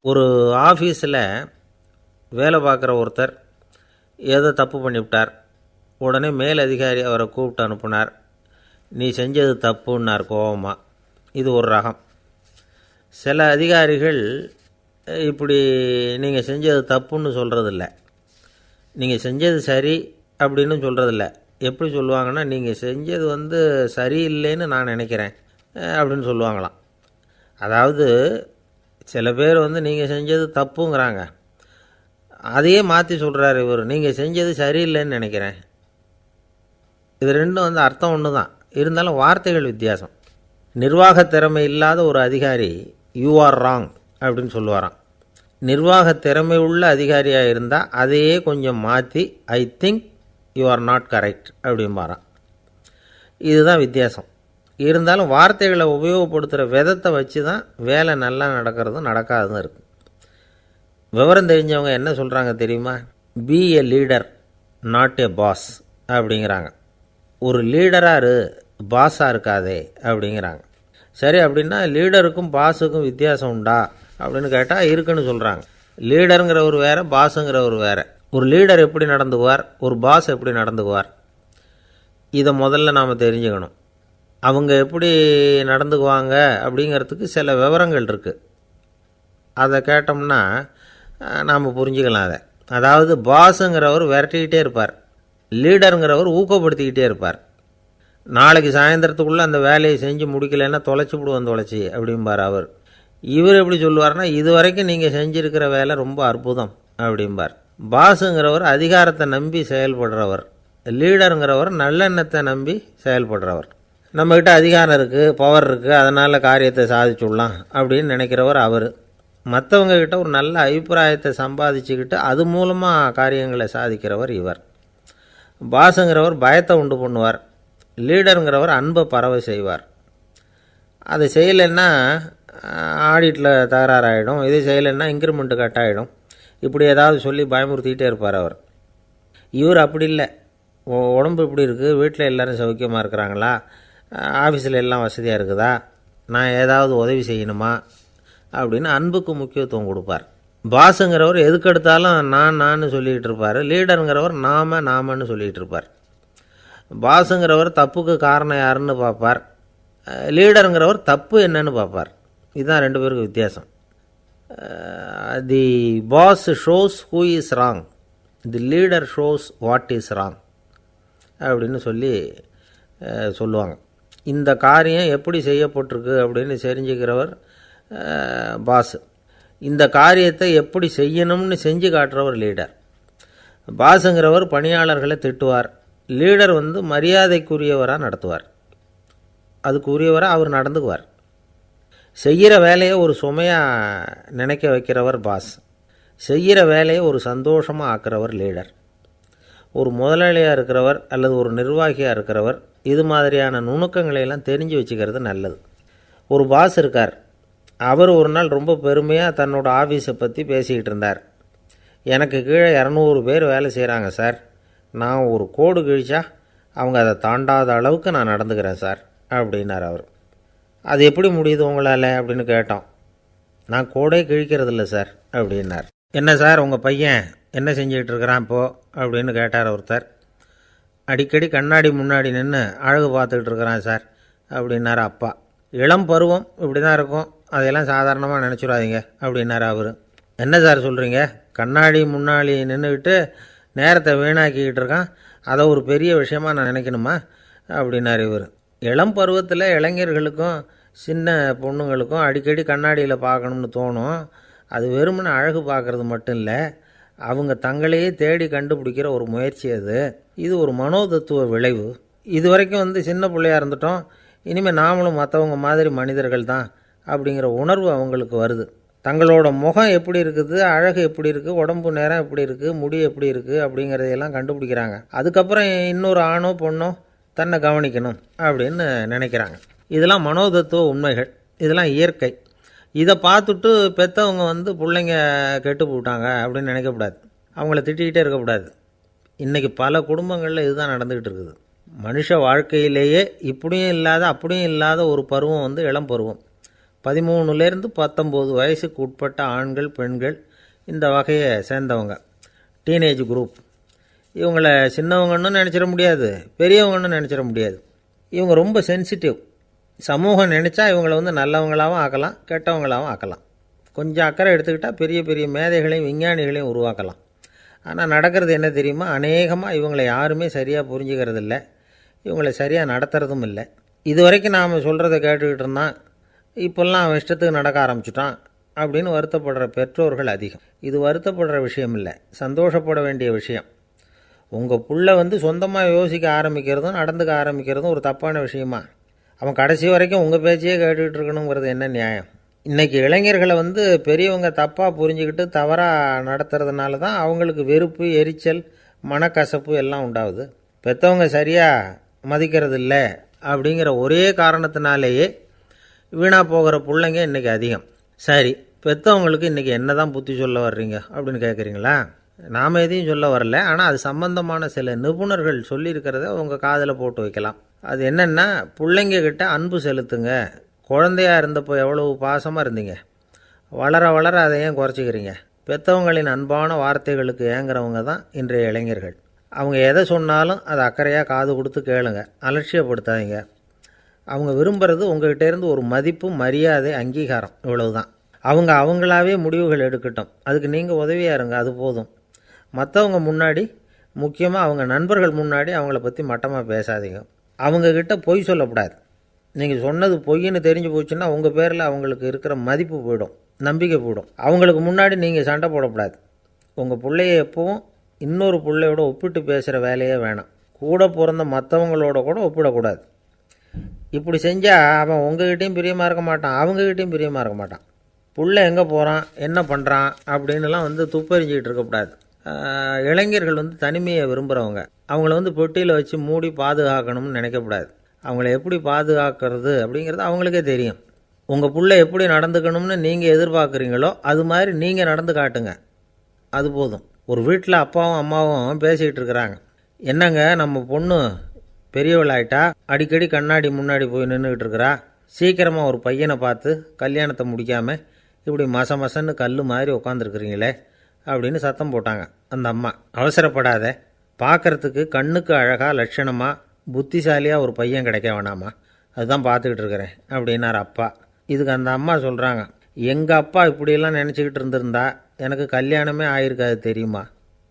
ஒரு ஆஃபீஸில் வேலை பார்க்குற ஒருத்தர் ஏதோ தப்பு பண்ணிவிட்டார். உடனே மேல் அதிகாரி அவரை கூப்பிட்டு அனுப்புனார். நீ செஞ்சது தப்புன்னார் கோபமாக. இது ஒரு ரகம். சில அதிகாரிகள் இப்படி நீங்கள் செஞ்சது தப்புன்னு சொல்கிறதில்ல, நீங்கள் செஞ்சது சரி அப்படின்னு சொல்கிறதில்ல. எப்படி சொல்லுவாங்கன்னா, நீங்கள் செஞ்சது சரியில்லைன்னு நான் நினைக்கிறேன் அப்படின்னு சொல்லுவாங்களாம். அதாவது சில பேர் நீங்கள் செஞ்சது தப்புங்கிறாங்க, அதையே மாற்றி சொல்கிறார் இவர், நீங்கள் செஞ்சது சரியில்லைன்னு நினைக்கிறேன். இது ரெண்டும் அர்த்தம் ஒன்று தான், இருந்தாலும் வார்த்தைகள் வித்தியாசம். நிர்வாக திறமை இல்லாத ஒரு அதிகாரி யூ ஆர் ராங் அப்படின்னு சொல்லுவாராம். நிர்வாக திறமை உள்ள அதிகாரியாக இருந்தால் அதையே கொஞ்சம் மாற்றி I think you are not correct அப்படிம்பாரான். இதுதான் வித்தியாசம். இருந்தாலும் வார்த்தைகளை உபயோகப்படுத்துகிற விதத்தை வச்சு தான் வேலை நல்லா நடக்கிறதும் நடக்காததும் இருக்குது. விவரம் தெரிஞ்சவங்க என்ன சொல்கிறாங்க தெரியுமா? Be a leader not a boss அப்படிங்கிறாங்க. ஒரு லீடராக பாஸாக இருக்காதே அப்படிங்கிறாங்க. சரி, அப்படின்னா லீடருக்கும் பாஸுக்கும் வித்தியாசம் உண்டா அப்படின்னு கேட்டால் இருக்குன்னு சொல்கிறாங்க. லீடருங்கிறவர் வேறு, பாஸுங்கிறவர் வேறு. ஒரு லீடர் எப்படி நடந்துக்குவார், ஒரு பாஸ் எப்படி நடந்துக்குவார், இதை முதல்ல நாம் தெரிஞ்சுக்கணும். அவங்க எப்படி நடந்துக்குவாங்க அப்படிங்கிறதுக்கு சில விவரங்கள் இருக்குது. அதை கேட்டோம்னா நாம் புரிஞ்சுக்கலாம் அதை. அதாவது பாஸுங்கிறவர் விரட்டிக்கிட்டே இருப்பார், லீடருங்கிறவர் ஊக்கப்படுத்திக்கிட்டே இருப்பார். நாளைக்கு சாயந்தரத்துக்குள்ளே அந்த வேலையை செஞ்சு முடிக்கலைன்னா தொலைச்சி விடுவோம் தொலைச்சி அப்படிம்பார் அவர். இவர் எப்படி சொல்லுவார்னா, இது வரைக்கும் நீங்கள் செஞ்சுருக்கிற வேலை ரொம்ப அற்புதம் அப்படிம்பார். பாஸுங்கிறவர் அதிகாரத்தை நம்பி செயல்படுறவர், லீடருங்கிறவர் நல்லெண்ணத்தை நம்பி செயல்படுறவர். நம்மக்கிட்ட அதிகாரம் இருக்குது, பவர் இருக்குது, அதனால் காரியத்தை சாதிச்சுடலாம் அப்படின்னு நினைக்கிறவர் அவர். மற்றவங்கக்கிட்ட ஒரு நல்ல அபிப்பிராயத்தை சம்பாதிச்சுக்கிட்டு அது மூலமாக காரியங்களை சாதிக்கிறவர் இவர். பாஸுங்கிறவர் பயத்தை உண்டு பண்ணுவார், லீடருங்கிறவர் அன்பை பரவ செய்வார். அதை செய்யலைன்னா ஆடிட்டில் தகராறாயிடும், இது செய்யலைன்னா இன்க்ரிமெண்ட்டு கட் ஆகிடும், இப்படி ஏதாவது சொல்லி பயமுறுத்திக்கிட்டே இருப்பார் அவர். இவர் அப்படி இல்லை. உடம்பு இப்படி இருக்குது, வீட்டில் எல்லோரும் சௌக்கியமாக இருக்கிறாங்களா, ஆஃபீஸில் எல்லாம் வசதியாக இருக்குதா, நான் ஏதாவது உதவி செய்யணுமா அப்படின்னு அன்புக்கு முக்கியத்துவம் கொடுப்பார். பாஸுங்கிறவர் எதுக்கெடுத்தாலும் நான் சொல்லிகிட்டு இருப்பார், லீடருங்கிறவர் நாமன்னு சொல்லிகிட்டு இருப்பார். பாஸுங்கிறவர் தப்புக்கு காரணம் யாருன்னு பார்ப்பார், லீடருங்கிறவர் தப்பு என்னன்னு பார்ப்பார். இதுதான் ரெண்டு பேருக்கு வித்தியாசம். The boss shows who is wrong, the leader shows what is wrong அப்படின்னு சொல்லுவாங்க. இந்த காரியம் எப்படி செய்யப்பட்டிருக்கு அப்படின்னு தெரிஞ்சுக்கிறவர் பாஸ். இந்த காரியத்தை எப்படி செய்யணும்னு செஞ்சு காட்டுறவர் லீடர். பாஸுங்கிறவர் பணியாளர்களை திட்டுவார், லீடர் மரியாதைக்குரியவராக நடத்துவார், அதுக்குரியவராக அவர் நடந்துக்குவார். செய்கிற வேலையை ஒரு சுமையாக நினைக்க வைக்கிறவர் பாஸ், செய்கிற வேலையை ஒரு சந்தோஷமாக ஆக்கிறவர் லீடர். ஒரு முதலாளியாக இருக்கிறவர் அல்லது ஒரு நிர்வாகியாக இருக்கிறவர் இது மாதிரியான நுணுக்கங்களையெல்லாம் தெரிஞ்சு வச்சுக்கிறது நல்லது. ஒரு பாஸ் இருக்கார், அவர் ஒரு நாள் ரொம்ப பெருமையாக தன்னோட ஆஃபீஸை பற்றி பேசிக்கிட்டு இருந்தார். எனக்கு கீழே 200 பேர் வேலை செய்கிறாங்க சார், நான் ஒரு கோடு கிழிச்சா அவங்க அதை தாண்டாத அளவுக்கு நான் நடந்துக்கிறேன் சார் அப்படின்னார் அவர். அது எப்படி முடியுது உங்களால் அப்படின்னு கேட்டோம். நான் கோடே கிழிக்கிறதில்ல சார் அப்படின்னார். என்ன சார் உங்கள் பையன் என்ன செஞ்சுக்கிட்டு இருக்கிறான் இப்போது அப்படின்னு கேட்டார் ஒருத்தர். அடிக்கடி கண்ணாடி முன்னாடி நின்று அழகு பார்த்துக்கிட்டு இருக்கிறான் சார் அப்படின்னார் அப்பா. இளம் பருவம் இப்படி தான் இருக்கும், அதையெல்லாம் சாதாரணமாக நினச்சிடாதீங்க அப்படின்னார் அவர். என்ன சார் சொல்கிறீங்க, கண்ணாடி முன்னாடி நின்றுக்கிட்டு நேரத்தை வீணாக்கிக்கிட்டு இருக்கான், அதை ஒரு பெரிய விஷயமாக நான் நினைக்கணுமா அப்படின்னார் இவர். இளம் பருவத்தில் இளைஞர்களுக்கும் சின்ன பொண்ணுங்களுக்கும் அடிக்கடி கண்ணாடியில் பார்க்கணும்னு தோணும். அது வெறுமனே அழகு பார்க்குறது மட்டும் இல்லை, அவங்க தங்களையே தேடி கண்டுபிடிக்கிற ஒரு முயற்சி அது. இது ஒரு மனோதத்துவ விளைவு. இது வரைக்கும் சின்ன பிள்ளையாக இருந்துட்டோம், இனிமேல் நாமளும் மற்றவங்க மாதிரி மனிதர்கள் தான் அப்படிங்கிற உணர்வு அவங்களுக்கு வருது. தங்களோட முகம் எப்படி இருக்குது, அழகு எப்படி இருக்குது, உடம்பு நேரம் எப்படி இருக்குது, முடி எப்படி இருக்குது அப்படிங்கிறதையெல்லாம் கண்டுபிடிக்கிறாங்க. அதுக்கப்புறம் இன்னொரு ஆணோ பொண்ணோ தன்னை கவனிக்கணும் அப்படின்னு நினைக்கிறாங்க. இதெல்லாம் மனோதத்துவ உண்மைகள், இதெல்லாம் இயற்கை. இதை பார்த்துட்டு பெற்றவங்க பிள்ளைங்க கெட்டு போட்டாங்க அப்படின்னு நினைக்கக்கூடாது, அவங்கள திட்டிக்கிட்டே இருக்கக்கூடாது. இன்றைக்கி பல குடும்பங்களில் இதுதான் நடந்துக்கிட்டு இருக்குது. மனுஷ வாழ்க்கையிலேயே இப்படியும் இல்லாத அப்படியும் இல்லாத ஒரு பருவம் இளம் பருவம். 13லேருந்து 19 வயசுக்கு உட்பட்ட ஆண்கள் பெண்கள் இந்த வகையை சேர்ந்தவங்க, டீனேஜ் குரூப். இவங்களை சின்னவங்கன்னு நினச்சிட முடியாது, பெரியவங்கன்னு நினச்சிட முடியாது. இவங்க ரொம்ப சென்சிட்டிவ். சமூகம் நினச்சா இவங்களை நல்லவங்களாகவும் ஆக்கலாம், கெட்டவங்களாகவும் ஆக்கலாம். கொஞ்சம் அக்கறை எடுத்துக்கிட்டால் பெரிய பெரிய மேதைகளையும் விஞ்ஞானிகளையும் உருவாக்கலாம். ஆனால் நடக்கிறது என்ன தெரியுமா? அநேகமாக இவங்களை யாருமே சரியாக புரிஞ்சுக்கிறதில்ல, இவங்களை சரியாக நடத்துறதும் இல்லை. இது வரைக்கும் நாம் சொல்கிறத கேட்டுக்கிட்டு இருந்தான், இப்போல்லாம் அவன் இஷ்டத்துக்கு நடக்க ஆரம்பிச்சுட்டான் அப்படின்னு வருத்தப்படுற பெற்றோர்கள் அதிகம். இது வருத்தப்படுற விஷயம் இல்லை, சந்தோஷப்பட வேண்டிய விஷயம். உங்கள் புள்ள சொந்தமாக யோசிக்க ஆரம்பிக்கிறதும் நடந்துக்க ஆரம்பிக்கிறதும் ஒரு தப்பான விஷயமா? அவன் கடைசி வரைக்கும் உங்கள் பேச்சையே கேட்டுக்கிட்டு இருக்கணுங்கிறது என்ன நியாயம்? இன்றைக்கி இளைஞர்களை பெரியவங்க தப்பாக புரிஞ்சுக்கிட்டு தவறாக நடத்துறதுனால தான் அவங்களுக்கு வெறுப்பு, எரிச்சல், மனக்கசப்பு எல்லாம் உண்டாகுது. பெற்றவங்க சரியாக மதிக்கிறது இல்லை அப்படிங்கிற ஒரே காரணத்தினாலேயே வீணாக போகிற பிள்ளைங்க இன்றைக்கி அதிகம். சரி, பெற்றவங்களுக்கு இன்றைக்கி என்ன தான் புத்தி சொல்ல வர்றீங்க அப்படின்னு கேட்குறீங்களா? நாம் எதையும் சொல்ல வரல, ஆனால் அது சம்பந்தமான சில நிபுணர்கள் சொல்லியிருக்கிறத உங்கள் காதில் போட்டு வைக்கலாம். அது என்னென்னா, பிள்ளைங்க கிட்ட அன்பு செலுத்துங்க. குழந்தையாக இருந்தப்போ எவ்வளவு பாசமாக இருந்தீங்க, வளர வளர அதை ஏன் குறைச்சிக்கிறீங்க? பெற்றவங்களின் அன்பான வார்த்தைகளுக்கு ஏங்குறவங்க தான் இன்றைய இளைஞர்கள். அவங்க எதை சொன்னாலும் அதை அக்கறையாக காது கொடுத்து கேளுங்க, அலட்சியப்படுத்தாதீங்க. அவங்க விரும்புகிறது உங்கள்கிட்டேருந்து ஒரு மதிப்பு, மரியாதை, அங்கீகாரம், இவ்வளவு தான். அவங்க அவங்களாவே முடிவுகள் எடுக்கட்டும், அதுக்கு நீங்கள் உதவியாக இருங்க, அது போதும். மற்றவங்க முன்னாடி, முக்கியமாக அவங்க நண்பர்கள் முன்னாடி அவங்கள பற்றி மட்டமாக பேசாதீங்க. அவங்கக்கிட்ட பொய் சொல்லக்கூடாது. நீங்கள் சொன்னது பொய்ன்னு தெரிஞ்சு போச்சுன்னா உங்கள் பேரில் அவங்களுக்கு இருக்கிற மதிப்பு போயிடும், நம்பிக்கை போயிடும். அவங்களுக்கு முன்னாடி நீங்கள் சண்டை போடக்கூடாது. உங்கள் பிள்ளைய எப்பவும் இன்னொரு பிள்ளையோட ஒப்பிட்டு பேசுகிற வேலையே வேணாம். கூட பிறந்த மற்றவங்களோட கூட ஒப்பிடக்கூடாது. இப்படி செஞ்சால் அவன் உங்ககிட்டையும் பிரியமாக இருக்க மாட்டான், அவங்ககிட்டையும் பிரியமாக இருக்க மாட்டான். புள்ளை எங்கே போகிறான், என்ன பண்ணுறான் அப்படின்னுலாம் துப்பறிஞ்சிக்கிட்டு இருக்கக்கூடாது. இளைஞர்கள் தனிமையை விரும்புகிறவங்க. அவங்கள பெட்டியில் வச்சு மூடி பாதுகாக்கணும்னு நினைக்கக்கூடாது. அவங்கள எப்படி பாதுகாக்கிறது அப்படிங்கிறது அவங்களுக்கே தெரியும். உங்கள் புள்ளை எப்படி நடந்துக்கணும்னு நீங்கள் எதிர்பார்க்குறீங்களோ அது மாதிரி நீங்கள் நடந்து காட்டுங்க, அது போதும். ஒரு வீட்டில் அப்பாவும் அம்மாவும் பேசிக்கிட்டு இருக்கிறாங்க. என்னங்க, நம்ம பொண்ணு பெரியவளாயிட்டா, அடிக்கடி கண்ணாடி முன்னாடி போய் நின்றுக்கிட்டு இருக்கிறா, சீக்கிரமாக ஒரு பையனை பார்த்து கல்யாணத்தை முடிக்காமல் இப்படி மசன்னு கல் மாதிரி உட்காந்துருக்குறீங்களே அப்படின்னு சத்தம் போட்டாங்க அந்த அம்மா. அவசரப்படாத, பார்க்குறதுக்கு கண்ணுக்கு அழகாக லட்சணமாக புத்திசாலியாக ஒரு பையன் கிடைக்க வேணாமா, அதுதான் பார்த்துக்கிட்டு இருக்கிறேன் அப்படின்னார் அப்பா. இதுக்கு அந்த அம்மா சொல்கிறாங்க, எங்கள் அப்பா இப்படியெல்லாம் நினச்சிக்கிட்டு இருந்திருந்தா எனக்கு கல்யாணமே ஆயிருக்காது தெரியுமா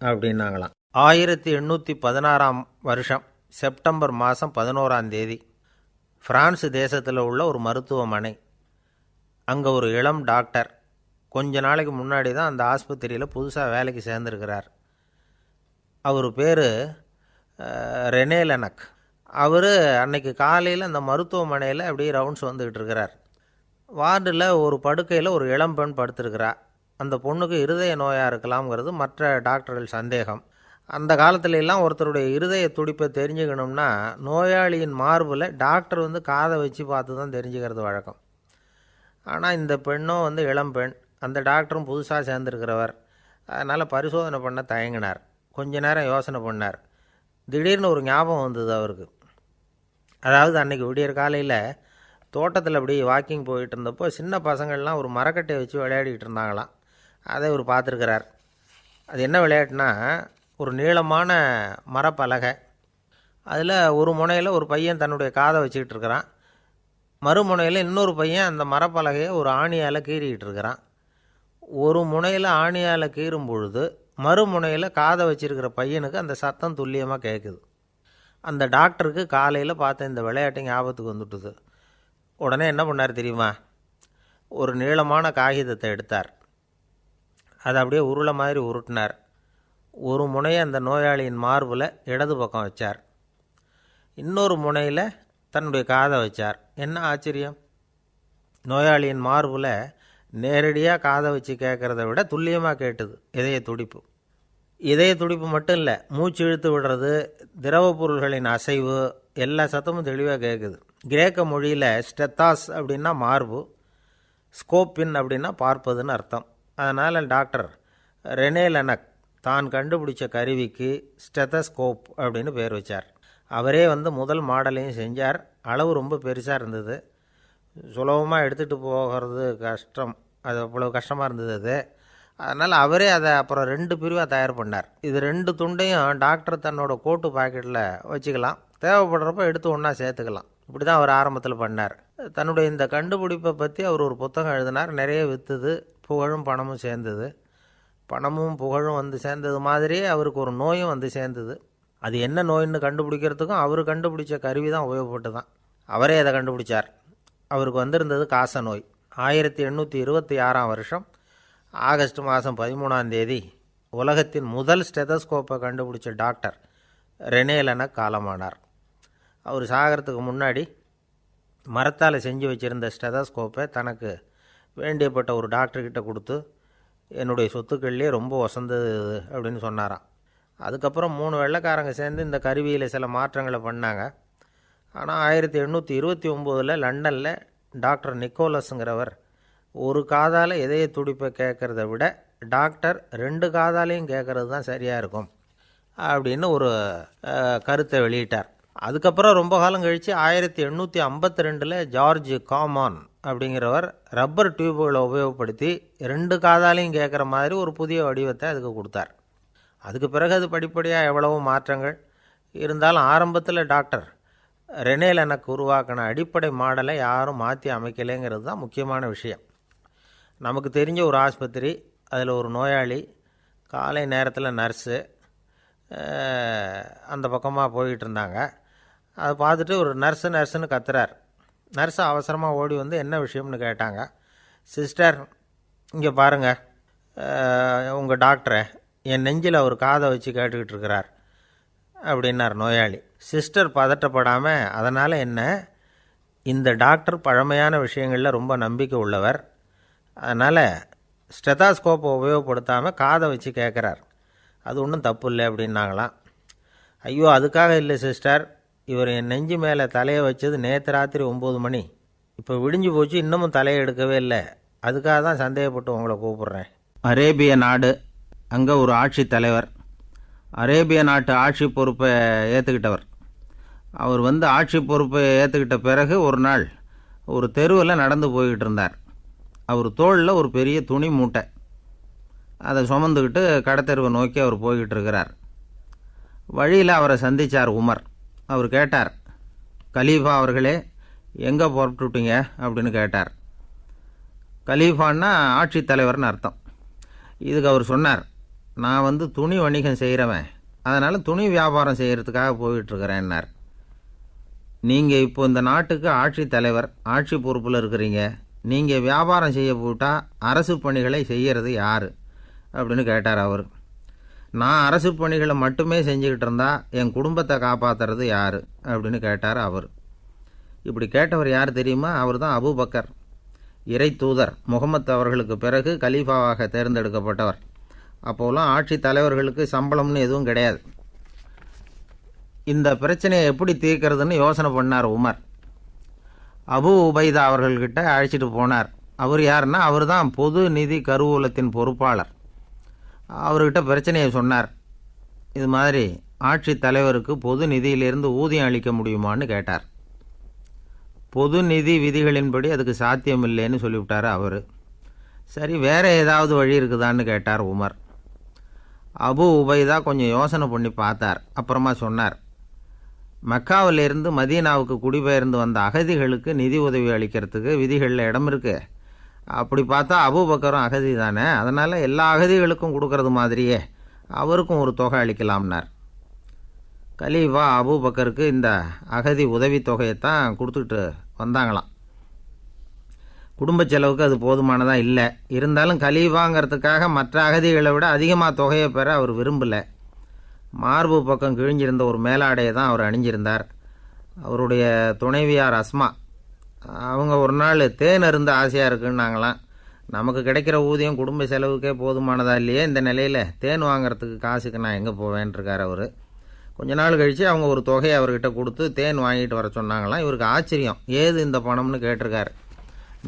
அப்படின்னாங்களாம். 1816 வருஷம் செப்டம்பர் மாதம் 11 பிரான்ஸ் தேசத்தில் உள்ள ஒரு மருத்துவமனை. அங்கே ஒரு இளம் டாக்டர் கொஞ்ச நாளைக்கு முன்னாடி தான் அந்த ஆஸ்பத்திரியில் புதுசாக வேலைக்கு சேர்ந்துருக்கிறார். அவர் பேர் ரெனே லெனக். அவர் அன்னைக்கு காலையில் அந்த மருத்துவமனையில் அப்படியே ரவுண்ட்ஸ் வந்துக்கிட்டு இருக்கிறார். வார்டில் ஒரு படுக்கையில் ஒரு இளம்பெண் படுத்திருக்கிறா. அந்த பொண்ணுக்கு இருதய நோயாக இருக்கலாம்ங்கிறது மற்ற டாக்டர்கள் சந்தேகம். அந்த காலத்துல எல்லாம் ஒருத்தருடைய இருதய துடிப்பை தெரிஞ்சுக்கணும்னா நோயாளியின் மார்பில் டாக்டர் காதை வச்சு பார்த்து தான் தெரிஞ்சுக்கிறது வழக்கம். ஆனால் இந்த பெண்ணும் இளம்பெண், அந்த டாக்டரும் புதுசாக சேர்ந்துருக்கிறவர். அதனால் பரிசோதனை பண்ண தயங்கினார். கொஞ்ச நேரம் யோசனை பண்ணார். திடீர்னு ஒரு ஞாபகம் வந்தது அவருக்கு. அதாவது அன்றைக்கி விடியற் காலையில் தோட்டத்தில் அப்படி வாக்கிங் போயிட்டு இருந்தப்போ சின்ன பசங்கள்லாம் ஒரு மரக்கட்டையை வச்சு விளையாடிக்கிட்டு இருந்தாங்களாம். அதை இவர் பார்த்துருக்கிறார். அது என்ன விளையாட்டுனா, ஒரு நீளமான மரப்பலகை, அதில் ஒரு முனையில் ஒரு பையன் தன்னுடைய காதை வச்சுக்கிட்டு இருக்கிறான், மறுமுனையில் இன்னொரு பையன் அந்த மரப்பலகையை ஒரு ஆணியால் கீறிக்கிட்டு இருக்கிறான். ஒரு முனையில் ஆணியால் கீறும் பொழுது மறுமுனையில் காதை வச்சிருக்கிற பையனுக்கு அந்த சத்தம் துல்லியமாக கேட்குது. அந்த டாக்டருக்கு காலையில் பார்த்த இந்த விளையாட்டு ஞாபகத்துக்கு வந்துட்டுது. உடனே என்ன பண்ணார் தெரியுமா? ஒரு நீளமான காகிதத்தை எடுத்தார். அதை அப்படியே உருளை மாதிரி உருட்டினார். ஒரு முனையை அந்த நோயாளியின் மார்பில் இடது பக்கம் வச்சார், இன்னொரு முனையில் தன்னுடைய காதை வச்சார். என்ன ஆச்சரியம்! நோயாளியின் மார்பில் நேரடியாக காதை வச்சு கேட்குறத விட துல்லியமாக கேட்டுது இதய துடிப்பு. இதய துடிப்பு மட்டும் இல்லை, மூச்சு இழுத்து விடுறது, திரவ பொருள்களின் அசைவு, எல்லா சத்தமும் தெளிவாக கேட்குது. கிரேக்க மொழியில் ஸ்டெத்தாஸ் அப்படின்னா மார்பு, ஸ்கோப்பின் அப்படின்னா பார்ப்பதுன்னு அர்த்தம். அதனால் டாக்டர் ரெனே லெனக் தான் கண்டுபிடிச்ச கருவிக்கு ஸ்டெத்தஸ்கோப் அப்படின்னு பேர் வச்சார். அவரே முதல் மாடலையும் செஞ்சார். அளவு ரொம்ப பெருசாக இருந்தது. சுலபமாக எடுத்துகிட்டு போகிறது கஷ்டம், அது அவ்வளோ கஷ்டமாக இருந்தது அது. அதனால் அவரே அதை அப்புறம் 2 பிரிவாக தயார் பண்ணார். இது 2 துண்டையும் டாக்டர் தன்னோட கோட்டு பாக்கெட்டில் வச்சுக்கலாம், தேவைப்படுறப்ப எடுத்து ஒன்றா சேர்த்துக்கலாம். இப்படி தான் அவர் ஆரம்பத்தில் பண்ணார். தன்னுடைய இந்த கண்டுபிடிப்பை பற்றி அவர் ஒரு புத்தகம் எழுதினார். நிறைய விற்றுது, புகழும் பணமும் சேர்ந்தது. பணமும் புகழும் வந்து சேர்ந்தது மாதிரியே அவருக்கு ஒரு நோயும் வந்து சேர்ந்தது. அது என்ன நோயின்னு கண்டுபிடிக்கிறதுக்கும் அவர் கண்டுபிடிச்ச கருவி தான் உபயோகப்பட்டு தான். அவரே அதை கண்டுபிடிச்சார். அவருக்கு வந்திருந்தது காச நோய். 1826ஆம் வருஷம் ஆகஸ்ட் மாதம் 13ஆம் தேதி உலகத்தின் முதல் ஸ்டெதஸ்கோப்பை கண்டுபிடிச்ச டாக்டர் ரெனே லெனக் காலமானார். அவர் சாகிறதுக்கு முன்னாடி மரத்தால் செஞ்சு வச்சுருந்த ஸ்டெதஸ்கோப்பை தனக்கு வேண்டியப்பட்ட ஒரு டாக்டர்கிட்ட கொடுத்து, என்னுடைய சொத்துக்கள்லேயே ரொம்ப வசந்தது அப்படின்னு சொன்னாராம். அதுக்கப்புறம் 3 வெள்ளைக்காரங்க சேர்ந்து இந்த கருவியில் சில மாற்றங்களை பண்ணாங்க. ஆனால் 1829 லண்டனில் டாக்டர் நிக்கோலஸுங்கிறவர் ஒரு காதால் இதய துடிப்பை கேட்குறத விட டாக்டர் 2 காதாலையும் கேட்குறது தான் சரியாக இருக்கும் அப்படின்னு ஒரு கருத்தை வெளியிட்டார். அதுக்கப்புறம் ரொம்ப காலம் கழித்து 1852 ஜார்ஜ் காமான் அப்படிங்கிறவர் ரப்பர் டியூபுகளை உபயோகப்படுத்தி 2 காதாலையும் கேட்குற மாதிரி ஒரு புதிய வடிவத்தை அதுக்கு கொடுத்தார். அதுக்கு பிறகு அது படிப்படியாக எவ்வளவோ மாற்றங்கள் இருந்தாலும் ஆரம்பத்தில் டாக்டர் ரெனே லெனக் உருவாக்கின அடிப்படை மாடலை யாரும் மாற்றி அமைக்கலைங்கிறது தான் முக்கியமான விஷயம். நமக்கு தெரிஞ்ச ஒரு ஆஸ்பத்திரி, அதில் ஒரு நோயாளி, காலை நேரத்தில் நர்ஸு அந்த பக்கமாக போய்கிட்டு இருந்தாங்க. அதை பார்த்துட்டு ஒரு நர்ஸுன்னு கத்துறார். நர்ஸு அவசரமாக ஓடி வந்து என்ன விஷயம்னு கேட்டாங்க. சிஸ்டர், இங்கே பாருங்கள், உங்கள் டாக்டரை என் நெஞ்சில் ஒரு காதை வச்சு கேட்டுக்கிட்டு இருக்கிறார் அப்படின்னார் நோயாளி. சிஸ்டர் பதட்டப்படாமல், அதனால் என்ன, இந்த டாக்டர் பழமையான விஷயங்களில் ரொம்ப நம்பிக்கை உள்ளவர், அதனால் ஸ்டெதாஸ்கோப்பை உபயோகப்படுத்தாமல் காதை வச்சு கேட்குறார், அது ஒன்றும் தப்பு இல்லை அப்படின்னாங்களாம். ஐயோ, அதுக்காக இல்லை சிஸ்டர், இவர் என் நெஞ்சு மேலே தலையை வச்சது நேற்று ராத்திரி 9 மணி, இப்போ விடிஞ்சு போச்சு, இன்னமும் தலையை எடுக்கவே இல்லை, அதுக்காக தான் சந்தேகப்பட்டு உங்களை கூப்பிட்றேன். அரேபிய நாடு, அங்கே ஒரு ஆட்சி தலைவர், அரேபிய நாட்டு ஆட்சி பொறுப்பை ஏற்றுக்கிட்டவர். அவர் ஆட்சி பொறுப்பை ஏற்றுக்கிட்ட பிறகு ஒரு நாள் ஒரு தெருவில் நடந்து போய்கிட்டு இருந்தார். அவர் தோளில் ஒரு பெரிய துணி மூட்டை, அதை சுமந்துக்கிட்டு கடத்தெருவை நோக்கி அவர் போய்கிட்டு இருக்கிறார். வழியில் அவரை சந்தித்தார் உமர். அவர் கேட்டார், கலீஃபா அவர்களே, எங்கே புறப்பட்டுட்டீங்க அப்படின்னு கேட்டார். கலீஃபான்னா ஆட்சி தலைவர்னு அர்த்தம். இதுக்கு அவர் சொன்னார், நான் துணி வணிகம் செய்கிறவன், அதனால் துணி வியாபாரம் செய்கிறதுக்காக போயிட்டுருக்கிறேன்னார். நீங்கள் இப்போ இந்த நாட்டுக்கு ஆட்சி தலைவர், ஆட்சி பொறுப்பில் இருக்கிறீங்க, நீங்கள் வியாபாரம் செய்ய போட்டால் அரசு பணிகளை செய்கிறது யார் அப்படின்னு கேட்டார் அவர். நான் அரசு பணிகளை மட்டுமே செஞ்சுக்கிட்டு இருந்தால் என் குடும்பத்தை காப்பாற்றுறது யார் அப்படின்னு கேட்டார் அவர். இப்படி கேட்டவர் யார் தெரியுமா? அவர் தான் அபூபக்கர், இறை தூதர் முகமது அவர்களுக்கு பிறகு கலீஃபாவாக தேர்ந்தெடுக்கப்பட்டவர். அப்போலாம் ஆட்சி தலைவர்களுக்கு சம்பளம்னு எதுவும் கிடையாது. இந்த பிரச்சனையை எப்படி தீர்க்கிறதுன்னு யோசனை பண்ணார் உமர். அபு உபைதா அவர்கள்கிட்ட அழைச்சிட்டு போனார். அவர் யாருன்னா, அவர் தான் பொது நிதி கருவூலத்தின் பொறுப்பாளர். அவர்கிட்ட பிரச்சனையை சொன்னார். இது மாதிரி ஆட்சி தலைவருக்கு பொது நிதியிலிருந்து ஊதியம் அளிக்க முடியுமான்னு கேட்டார். பொது நிதி விதிகளின்படி அதுக்கு சாத்தியமில்லைன்னு சொல்லிவிட்டார் அவர். சரி, வேறு ஏதாவது வழி இருக்குதான்னு கேட்டார் உமர். அபு உபைதா கொஞ்சம் யோசனை பண்ணி பார்த்தார். அப்புறமா சொன்னார், மக்காவிலிருந்து மதீனாவுக்கு குடிபெயர்ந்து வந்த அகதிகளுக்கு நிதி உதவி அளிக்கிறதுக்கு விதிகளில் இடம் இருக்கு. அப்படி பார்த்தா அபூபக்கரும் அகதி தானே, அதனால் எல்லா அகதிகளுக்கும் கொடுக்கறது மாதிரியே அவருக்கும் ஒரு தொகை அளிக்கலாம்னார். கலீஃபா அபூபக்கருக்கு இந்த அகதி உதவி தொகையைத்தான் கொடுத்துட்டு வந்தாங்களாம். குடும்ப செலவுக்கு அது போதுமானதாக இல்லை. இருந்தாலும் கலீஃபாங்கிறதுக்காக மற்ற அகதிகளை விட அதிகமாக தொகையை பெற அவர் விரும்பலை. மார்பு பக்கம் கிழிஞ்சிருந்த ஒரு மேலாடையை தான் அவர் அணிஞ்சிருந்தார். அவருடைய துணைவியார் அஸ்மா, அவங்க ஒரு நாள் தேன் அருந்த ஆசையாக இருக்குன்னாங்களாம். நமக்கு கிடைக்கிற ஊதியம் குடும்ப செலவுக்கே போதுமானதா இல்லையே, இந்த நிலையில் தேன் வாங்கிறதுக்கு காசுக்கு நான் எங்கே போவேன்ருக்கார் அவர். கொஞ்ச நாள் கழித்து அவங்க ஒரு தொகையை அவர்கிட்ட கொடுத்து தேன் வாங்கிட்டு வர சொன்னாங்களாம். இவருக்கு ஆச்சரியம், ஏது இந்த பணம்னு கேட்டிருக்காரு.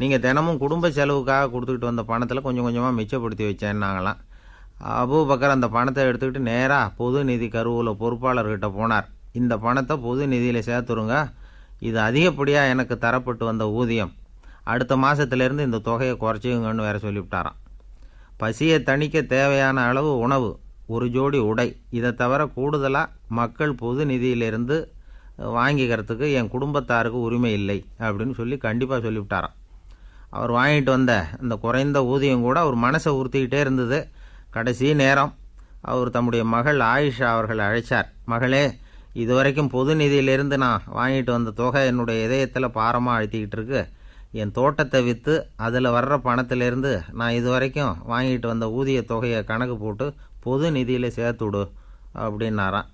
நீங்கள் தினமும் குடும்ப செலவுக்காக கொடுத்துக்கிட்டு வந்த பணத்தில் கொஞ்சம் கொஞ்சமாக மிச்சப்படுத்தி வச்சேன்னாங்களாம். அபூபக்கர் அந்த பணத்தை எடுத்துக்கிட்டு நேராக பொது நிதி கருவூல பொறுப்பாளர்கிட்ட போனார். இந்த பணத்தை பொது நிதியில் சேர்த்துருங்க, இது அதிகப்படியாக எனக்கு தரப்பட்டு வந்த ஊதியம், அடுத்த மாதத்துலேருந்து இந்த தொகையை குறைச்சிங்கன்னு வேறு சொல்லிவிட்டாராம். பசியை தணிக்க தேவையான அளவு உணவு, ஒரு ஜோடி உடை, இதை தவிர கூடுதலாக மக்கள் பொது நிதியிலிருந்து வாங்கிக்கிறதுக்கு என் குடும்பத்தாருக்கு உரிமை இல்லை அப்படின்னு சொல்லி கண்டிப்பாக சொல்லிவிட்டாராம். அவர் வாங்கிட்டு வந்த அந்த குறைந்த ஊதியம் கூட அவர் மனசை உறுத்திக்கிட்டே இருந்தது. கடைசி நேரம் அவர் தம்முடைய மகள் ஆயிஷா அவர்களை அழைச்சார். மகளே, இதுவரைக்கும் பொது நிதியிலிருந்து நான் வாங்கிட்டு வந்த தொகை என்னுடைய இதயத்தில் பாரமாக அழுத்திக்கிட்டு இருக்கு. என் தோட்டத்தை விற்று அதில் வர்ற பணத்திலேருந்து நான் இதுவரைக்கும் வாங்கிட்டு வந்த ஊதிய தொகையை கணக்கு போட்டு பொது நிதியில் சேர்த்து விடு அப்படின்னாராம்.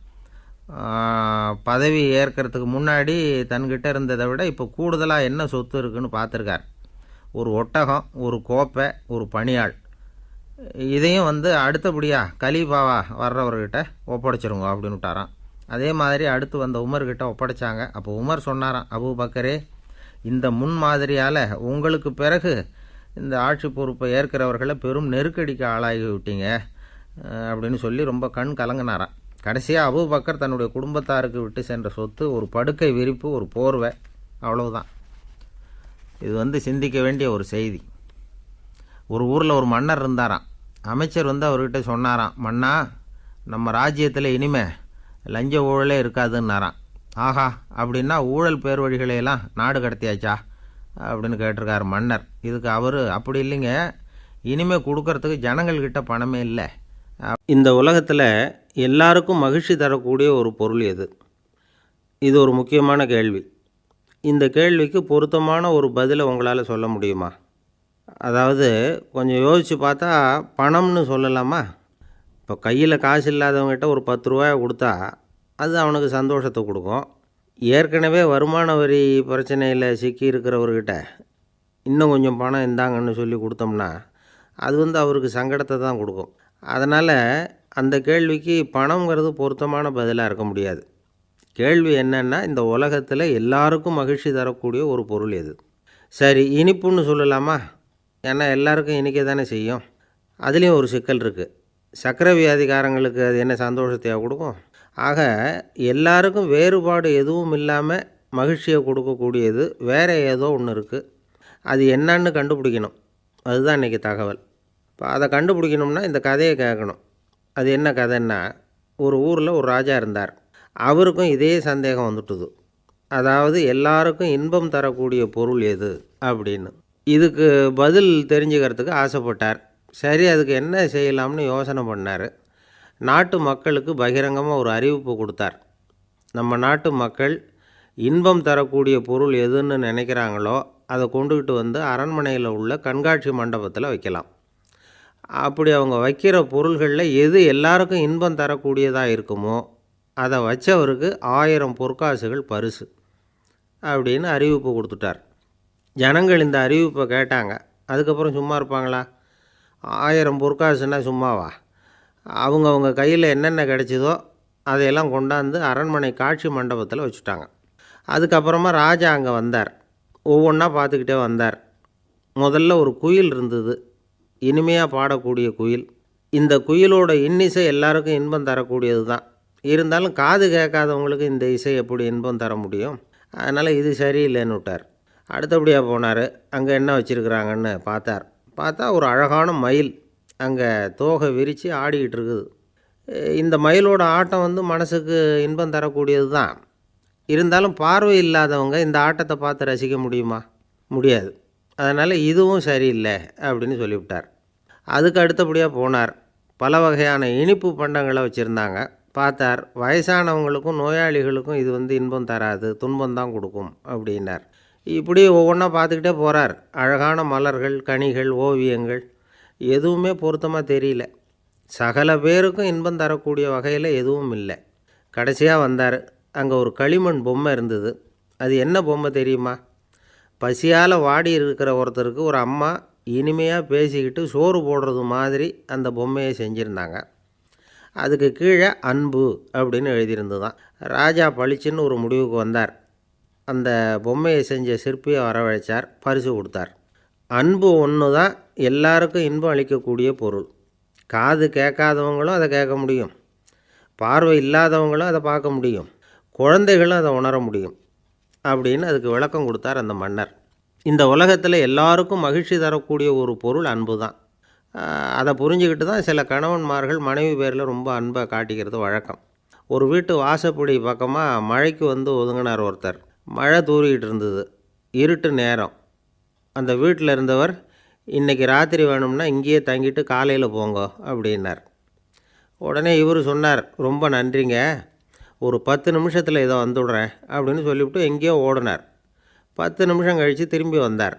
பதவி ஏற்கிறதுக்கு முன்னாடி தன்கிட்ட இருந்ததை விட இப்போ கூடுதலாக என்ன சொத்து இருக்குன்னு பார்த்துருக்கார். ஒரு ஒட்டகம், ஒரு கோப்பை, ஒரு பணியாள். இதையும் அடுத்தபடியாக கலீஃபாவா வர்றவர்கிட்ட ஒப்படைச்சிருங்க அப்படின்னு விட்டாராம். அதே மாதிரி அடுத்து வந்த உமர்கிட்ட ஒப்படைச்சாங்க. அப்போ உமர் சொன்னாராம், அபூபக்கரே, இந்த முன்மாதிரியால் உங்களுக்கு பிறகு இந்த ஆட்சி பொறுப்பை ஏற்கிறவர்களை பெரும் நெருக்கடிக்கு ஆளாகி விட்டீங்க அப்படின்னு சொல்லி ரொம்ப கண் கலங்கினாராம். கடைசியாக அபூபக்கர் தன்னுடைய குடும்பத்தாருக்கு விட்டு சென்ற சொத்து ஒரு படுக்கை விரிப்பு, ஒரு போர்வை, அவ்வளவுதான். இது சிந்திக்க வேண்டிய ஒரு செய்தி. ஒரு ஊரில் ஒரு மன்னர் இருந்தாராம். அமைச்சர் அவர்கிட்ட சொன்னாராம், மன்னா, நம்ம ராஜ்யத்தில் இனிமே லஞ்ச ஊழலே இருக்காதுன்னாராம். ஆஹா, அப்படின்னா ஊழல் பேர் வழிகளையெல்லாம் நாடு கடத்தியாச்சா அப்படின்னு கேட்டிருக்கார் மன்னர். இதுக்கு அவர், அப்படி இல்லைங்க, இனிமேல் கொடுக்கறதுக்கு ஜனங்கள்கிட்ட பணமே இல்லை. இந்த உலகத்தில் எல்லாருக்கும் மகிழ்ச்சி தரக்கூடிய ஒரு பொருள் எது? இது ஒரு முக்கியமான கேள்வி. இந்த கேள்விக்கு பொருத்தமான ஒரு பதிலை உங்களால் சொல்ல முடியுமா? அதாவது கொஞ்சம் யோசித்து பார்த்தா பணம்னு சொல்லலாமா? இப்போ கையில் காசு இல்லாதவங்ககிட்ட ஒரு 10 ரூபாயை கொடுத்தா அது அவனுக்கு சந்தோஷத்தை கொடுக்கும். ஏற்கனவே வருமான வரி பிரச்சனையில் சிக்கி இருக்கிறவர்கிட்ட இன்னும் கொஞ்சம் பணம் இந்தாங்கன்னு சொல்லி கொடுத்தோம்னா அது அவருக்கு சங்கடத்தை தான் கொடுக்கும். அதனால் அந்த கேள்விக்கு பணங்கிறது பொருத்தமான பதிலாக இருக்க முடியாது. கேள்வி என்னென்னா, இந்த உலகத்தில் எல்லாருக்கும் மகிழ்ச்சி தரக்கூடிய ஒரு பொருள் எது? சரி, இனிப்புன்னு சொல்லலாமா? ஏன்னா எல்லாருக்கும் இனிக்க தானே செய்யும். அதுலேயும் ஒரு சிக்கல் இருக்குது. சர்க்கரை வியாதிக்காரங்களுக்கு அது என்ன சந்தோஷத்தையாக கொடுக்கும்? ஆக எல்லாருக்கும் வேறுபாடு எதுவும் இல்லாமல் மகிழ்ச்சியை கொடுக்கக்கூடியது வேறு ஏதோ ஒன்று இருக்குது. அது என்னன்னு கண்டுபிடிக்கணும். அதுதான் இன்றைக்கி தகவல். இப்போ அதை கண்டுபிடிக்கணும்னா இந்த கதையை கேட்கணும். அது என்ன கதைன்னா, ஒரு ஊரில் ஒரு ராஜா இருந்தார். அவருக்கும் இதே சந்தேகம் வந்துட்டுது. அதாவது எல்லாருக்கும் இன்பம் தரக்கூடிய பொருள் எது அப்படின்னு. இதுக்கு பதில் தெரிஞ்சுக்கிறதுக்கு ஆசைப்பட்டார். சரி, அதுக்கு என்ன செய்யலாம்னு யோசனை பண்ணார். நாட்டு மக்களுக்கு பகிரங்கமாக ஒரு அறிவிப்பு கொடுத்தார். நம்ம நாட்டு மக்கள் இன்பம் தரக்கூடிய பொருள் எதுன்னு நினைக்கிறாங்களோ அதை கொண்டுக்கிட்டு அரண்மனையில் உள்ள கண்காட்சி மண்டபத்தில் வைக்கலாம். அப்படி அவங்க வைக்கிற பொருள்களில் எது எல்லாருக்கும் இன்பம் தரக்கூடியதாக இருக்குமோ அதை வச்சவருக்கு 1000 பொற்காசுகள் பரிசு அப்படின்னு அறிவிப்பு கொடுத்துட்டார். ஜனங்கள் இந்த அறிவிப்பை கேட்டாங்க. அதுக்கப்புறம் சும்மா இருப்பாங்களா? 1000 பொற்காசுன்னா சும்மாவா? அவங்க கையில் என்னென்ன கிடைச்சதோ அதையெல்லாம் கொண்டாந்து அரண்மனை காட்சி மண்டபத்தில் வச்சுட்டாங்க. அதுக்கப்புறமா ராஜா அங்கே வந்தார். ஒவ்வொன்றா பார்த்துக்கிட்டே வந்தார். முதல்ல ஒரு குயில் இருந்தது, இனிமையாக பாடக்கூடிய குயில். இந்த குயிலோட இன்னிசை எல்லாருக்கும் இன்பம் தரக்கூடியது தான். இருந்தாலும் காது கேட்காதவங்களுக்கு இந்த இசை எப்படி இன்பம் தர முடியும்? அதனால் இது சரியில்லைன்னு விட்டார். அடுத்தபடியாக போனார். அங்கே என்ன வச்சுருக்குறாங்கன்னு பார்த்தா ஒரு அழகான மயில் அங்கே தோகை விரித்து ஆடிக்கிட்டு இருக்குது. இந்த மயிலோட ஆட்டம் மனசுக்கு இன்பம் தரக்கூடியது தான். இருந்தாலும் பார்வை இல்லாதவங்க இந்த ஆட்டத்தை பார்த்து ரசிக்க முடியுமா? முடியாது. அதனால் இதுவும் சரியில்லை அப்படின்னு சொல்லிவிட்டார். அதுக்கு அடுத்தபடியாக போனார். பல வகையான இனிப்பு பண்டங்களை வச்சுருந்தாங்க. பார்த்தார், வயசானவங்களுக்கும் நோயாளிகளுக்கும் இது இன்பம் தராது, துன்பம்தான் கொடுக்கும் அப்படின்னார். இப்படி ஒவ்வொன்றா பார்த்துக்கிட்டே போகிறார். அழகான மலர்கள், கனிகள், ஓவியங்கள் எதுவுமே பொருத்தமாக தெரியல. சகல பேருக்கும் இன்பம் தரக்கூடிய வகையில் எதுவும் இல்லை. கடைசியாக வந்தார். அங்கே ஒரு களிமண் பொம்மை இருந்தது. அது என்ன பொம்மை தெரியுமா? பசியால் வாடி இருக்கிற ஒருத்தருக்கு ஒரு அம்மா இனிமையாக பேசிக்கிட்டு சோறு போடுறது மாதிரி அந்த பொம்மையை செஞ்சுருந்தாங்க. அதுக்கு கீழே அன்பு அப்படின்னு எழுதியிருந்தது தான். ராஜா பளிச்சுன்னு ஒரு முடிவுக்கு வந்தார். அந்த பொம்மையை செஞ்ச சிற்பியை வரவழைச்சார், பரிசு கொடுத்தார். அன்பு ஒன்று தான் எல்லாருக்கும் இன்பம் அளிக்கக்கூடிய பொருள். காது கேட்காதவங்களும் அதை கேட்க முடியும், பார்வை இல்லாதவங்களும் அதை பார்க்க முடியும், குழந்தைகளும் அதை உணர முடியும் அப்படின்னு அதுக்கு விளக்கம் கொடுத்தார் அந்த மன்னர். இந்த உலகத்தில் எல்லாருக்கும் மகிழ்ச்சி தரக்கூடிய ஒரு பொருள் அன்பு தான். அதை புரிஞ்சுக்கிட்டு தான் சில கணவன்மார்கள் மனைவி பேரில் ரொம்ப அன்பை காட்டிக்கிறது வழக்கம். ஒரு வீட்டு வாசப்படி பக்கமாக மழைக்கு வந்து ஒதுங்கினார் ஒருத்தர். மழை தூறிக்கிட்டு இருந்தது, இருட்டு நேரம். அந்த வீட்டில் இருந்தவர், இன்றைக்கி ராத்திரி வேணும்னா இங்கேயே தங்கிட்டு காலையில் போங்க அப்படின்னார். உடனே இவர் சொன்னார், ரொம்ப நன்றிங்க, ஒரு 10 நிமிஷத்தில் இதை வந்துவிடுறேன் அப்படின்னு சொல்லிவிட்டு எங்கேயோ ஓடினார். 10 நிமிஷம் கழித்து திரும்பி வந்தார்.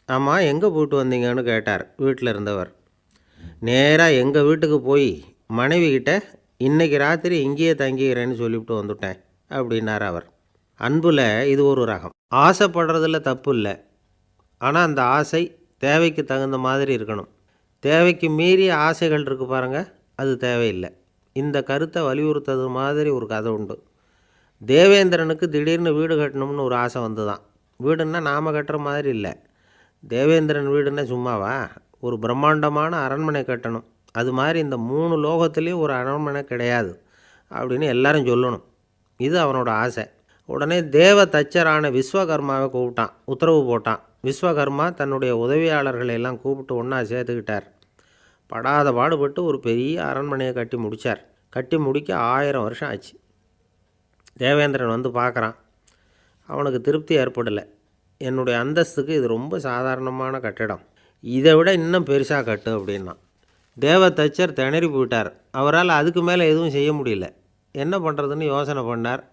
ஆமாம், எங்கே போயிட்டு வந்தீங்கன்னு கேட்டார் வீட்டில் இருந்தவர். நேராக எங்கள் வீட்டுக்கு போய் மனைவிக்கிட்ட இன்றைக்கி ராத்திரி இங்கேயே தங்கிக்கிறேன்னு சொல்லிவிட்டு வந்துவிட்டேன் அப்படின்னார் அவர். அன்பில் இது ஒரு ரகம். ஆசைப்படுறதில் தப்பு இல்லை, ஆனால் அந்த ஆசை தேவைக்கு தகுந்த மாதிரி இருக்கணும். தேவைக்கு மீறிய ஆசைகள் இருக்குது பாருங்கள், அது தேவையில்லை. இந்த கருத்தை வலியுறுத்தது மாதிரி ஒரு கதை உண்டு. தேவேந்திரனுக்கு திடீர்னு வீடு கட்டணும்னு ஒரு ஆசை வந்து தான். வீடுன்னா நாம் கட்டுற மாதிரி இல்லை. தேவேந்திரன் வீடுன்னா சும்மாவா? ஒரு பிரம்மாண்டமான அரண்மனை கட்டணும். அது மாதிரி இந்த 3 லோகத்துலேயும் ஒரு அரண்மனை கிடையாது அப்படின்னு எல்லாரும் சொல்லணும். இது அவனோட ஆசை. உடனே தேவ தச்சரான விஸ்வகர்மாவை கூப்பிட்டான், உத்தரவு போட்டான். விஸ்வகர்மா தன்னுடைய உதவியாளர்களை எல்லாம் கூப்பிட்டு ஒன்றா சேர்த்துக்கிட்டார். படாத பாடுபட்டு ஒரு பெரிய அரண்மனையை கட்டி முடித்தார். கட்டி முடிக்க 1000 வருஷம் ஆச்சு. தேவேந்திரன் வந்து பார்க்குறான். அவனுக்கு திருப்தி ஏற்படலை. என்னுடைய அந்தஸ்துக்கு இது ரொம்ப சாதாரணமான கட்டிடம், இதை விட இன்னும் பெருசாக கட்டு அப்படின்னா. தேவ தச்சர் திணறி போயிட்டார். அவரால் அதுக்கு மேலே எதுவும் செய்ய முடியல. என்ன பண்ணுறதுன்னு யோசனை பண்ணார்.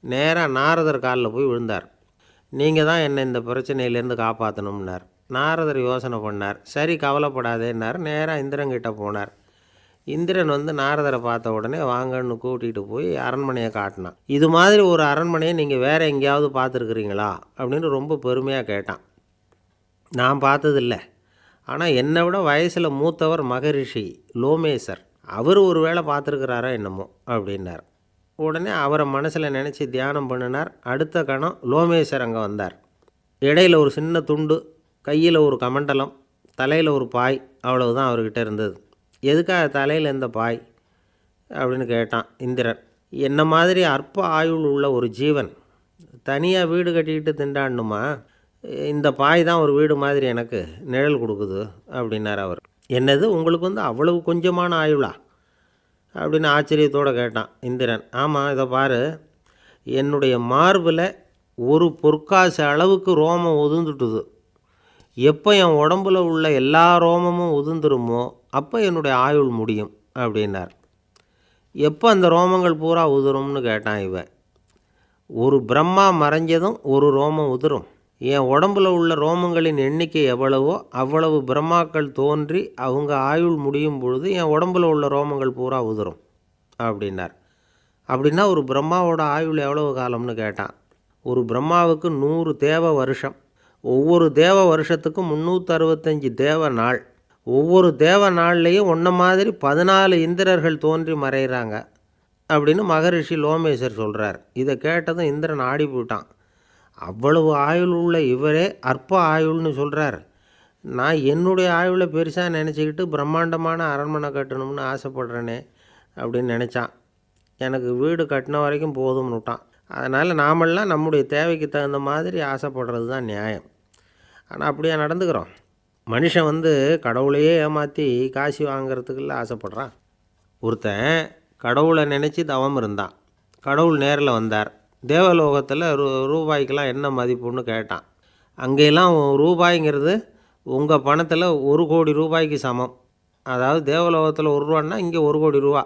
நேராக நாரதர் காலில் போய் விழுந்தார். நீங்கள் தான் என்னை இந்த பிரச்சனையிலேருந்து காப்பாற்றணும்னார். நாரதர் யோசனை பண்ணார். சரி, கவலைப்படாதேன்னார். நேராக இந்திரன்கிட்ட போனார். இந்திரன் வந்து நாரதரை பார்த்த உடனே வாங்கன்னு கூட்டிகிட்டு போய் அரண்மனையை காட்டினான். இது மாதிரி ஒரு அரண்மனையை நீங்கள் வேறு எங்கேயாவது பார்த்துருக்குறீங்களா அப்படின்னு ரொம்ப பெருமையாக கேட்டான். நான் பார்த்ததில்லை, ஆனால் என்னை விட வயசில் மூத்தவர் மகரிஷி லோமேசர், அவர் ஒரு வேளை பார்த்துருக்கிறாரோ என்னமோ அப்படின்னார். உடனே அவரை மனசில் நினச்சி தியானம் பண்ணினார். அடுத்த கணம் லோமேசர் அங்கே வந்தார். இடையில் ஒரு சின்ன துண்டு, கையில் ஒரு கமண்டலம், தலையில் ஒரு பாய், அவ்வளவுதான் அவர்கிட்ட இருந்தது. எதுக்காக தலையில் எந்த பாய் அப்படின்னு கேட்டான் இந்திரன். என்ன மாதிரி அற்ப ஆயுள் உள்ள ஒரு ஜீவன் தனியாக வீடு கட்டிக்கிட்டு திண்டாடணுமா? இந்த பாய் தான் ஒரு வீடு மாதிரி எனக்கு நிழல் கொடுக்குது அப்படின்னார் அவர். என்னது, உங்களுக்கு வந்து அவ்வளவு கொஞ்சமான ஆயுளா அப்படின்னு ஆச்சரியத்தோடு கேட்டான் இந்திரன். ஆமாம், இதை பாரு, என்னுடைய மார்பில் ஒரு பொற்காசு அளவுக்கு ரோமம் உதிர்ந்துட்டுது. எப்போ என் உடம்புல உள்ள எல்லா ரோமமும் உதிர்ந்துருமோ அப்போ என்னுடைய ஆயுள் முடியும் அப்படின்னார். எப்போ அந்த ரோமங்கள் பூரா உதிரும்னு கேட்டான் இவன். ஒரு பிரம்மா மறைஞ்சதும் ஒரு ரோமம் உதிரும். என் உடம்புல உள்ள ரோமங்களின் எண்ணிக்கை எவ்வளவோ அவ்வளவு பிரம்மாக்கள் தோன்றி அவங்க ஆயுள் முடியும் பொழுது என் உடம்புல உள்ள ரோமங்கள் பூரா உதிரும் அப்படின்னார். அப்படின்னா ஒரு பிரம்மாவோட ஆயுள் எவ்வளவு காலம்னு கேட்டான். ஒரு பிரம்மாவுக்கு 100 தேவ வருஷம். ஒவ்வொரு தேவ வருஷத்துக்கும் 365 தேவ நாள். ஒவ்வொரு தேவ நாள்லேயும் ஒன்றை மாதிரி 14 இந்திரர்கள் தோன்றி மறைகிறாங்க அப்படின்னு மகரிஷி லோமேசர் சொல்கிறார். இதை கேட்டதும் இந்திரன் ஆடி போயிட்டான். அவ்வளவு ஆயுள் உள்ள இவரே அற்ப ஆயுள்னு சொல்கிறார். நான் என்னுடைய ஆயுளை பெருசாக நினச்சிக்கிட்டு பிரம்மாண்டமான அரண்மனை கட்டணும்னு ஆசைப்படுறேனே அப்படின்னு நினச்சான். எனக்கு வீடு கட்டின வரைக்கும் போதும்னு விட்டான். அதனால் நாமெல்லாம் நம்முடைய தேவைக்கு தகுந்த மாதிரி ஆசைப்படுறது தான் நியாயம். ஆனால் அப்படியே நடந்துக்கிறோம். மனுஷன் வந்து கடவுளையே ஏமாற்றி காசு வாங்கிறதுக்குள்ள ஆசைப்படுறான். ஒருத்தன் கடவுளை நினச்சி தவம் இருந்தான். கடவுள் நேரில் வந்தார். தேவலோகத்தில் ரூபாய்க்கெல்லாம் என்ன மதிப்புன்னு கேட்டான். அங்கெல்லாம் ரூபாய்ங்கிறது உங்கள் பணத்தில் 1 கோடி ரூபாய்க்கு சமம். அதாவது தேவலோகத்தில் 1 ரூபான்னா இங்கே 1 கோடி ரூபா.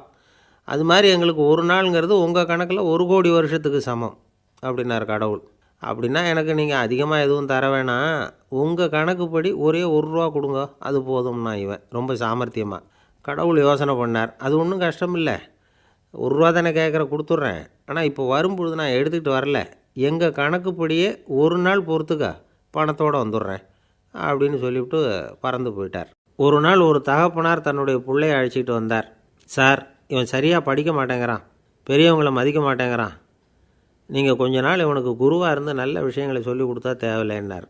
அது மாதிரி எங்களுக்கு ஒரு நாளுங்கிறது உங்கள் கணக்கில் 1 கோடி வருஷத்துக்கு சமம் அப்படின்னார் கடவுள். அப்படின்னா எனக்கு நீங்கள் அதிகமாக எதுவும் தர வேணாம், உங்கள் கணக்குப்படி ஒரே 1 ரூபா கொடுங்க, அது போதும்னா இவன் ரொம்ப சாமர்த்தியமாக. கடவுள் யோசனை பண்ணார். அது ஒன்றும் கஷ்டம் இல்லை, 1 ரூபா தானே கேட்குற, கொடுத்துட்றேன். ஆனால் இப்போ வரும்பொழுது நான் எடுத்துக்கிட்டு வரல, எங்கள் கணக்குப்படியே 1 நாள் பொறுத்துக்க பணத்தோடு வந்துடுறேன் அப்படின்னு சொல்லிவிட்டு பறந்து போயிட்டார். ஒரு நாள் ஒரு தகப்பனார் தன்னுடைய பிள்ளையை அழைச்சிக்கிட்டு வந்தார். சார், இவன் சரியாக படிக்க மாட்டேங்கிறான், பெரியவங்களை மதிக்க மாட்டேங்கிறான், நீங்கள் கொஞ்ச நாள் இவனுக்கு குருவாக இருந்து நல்ல விஷயங்களை சொல்லி கொடுத்தா தேவையில்லைன்னார்.